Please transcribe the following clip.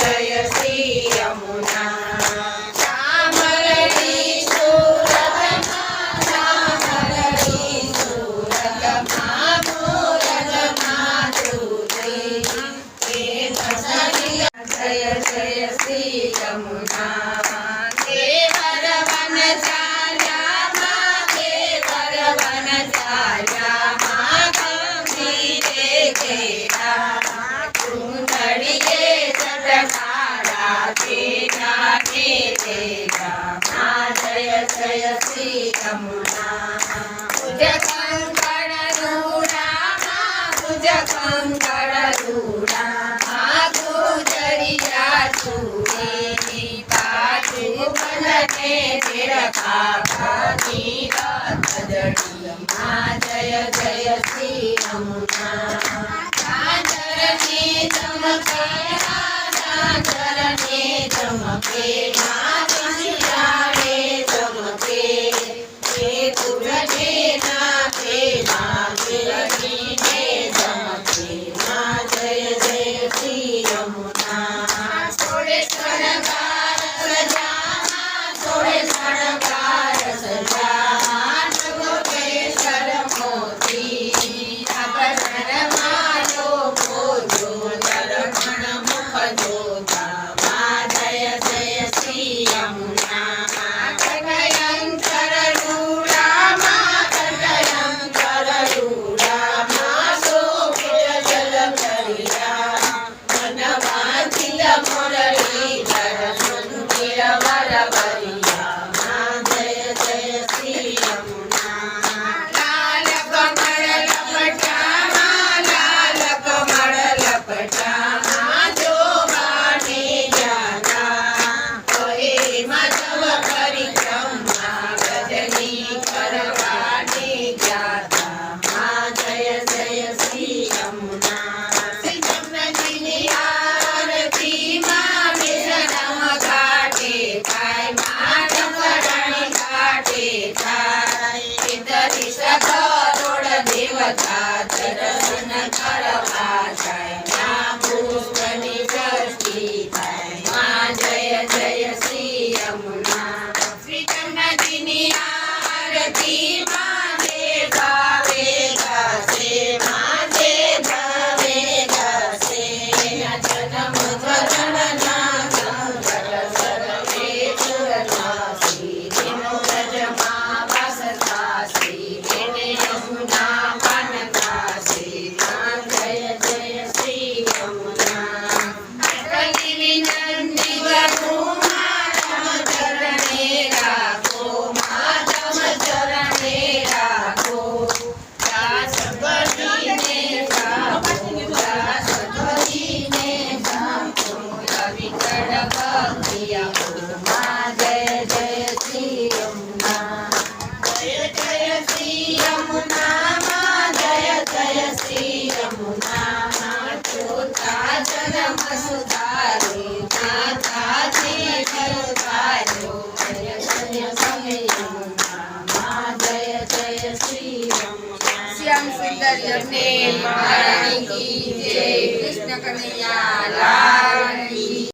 जय श्री यमुना जय जय श्री यमुना देवर वन चाल्या देवर वन चाल्या गंभीरे गेला कुंडलिये चटकारा तेरा देगा जय जय श्री यमुना भुज कंकण रूढ़ा भुज कंकण रूढ़ा जय जय श्री यमुना चरणे चमके चरणे चमके चमके तुझे नाचे चमके जय जय श्री यमुना थोड़े शृंगार सजा थोड़े शृंगार सजा दर्शन करवा पुष्पनी दृष्टि जय जय श्री यमुना श्री जमुनाजीनी आरती माजे गावे गासे माजे गावे गासे जन्म धरण ना संकट सर्वे चुरनासी दिनो रजमा बसता श्री यमुना श्याम सुंदर यज्ञ महारानी की जय। कृष्ण कन्हैया लाल की।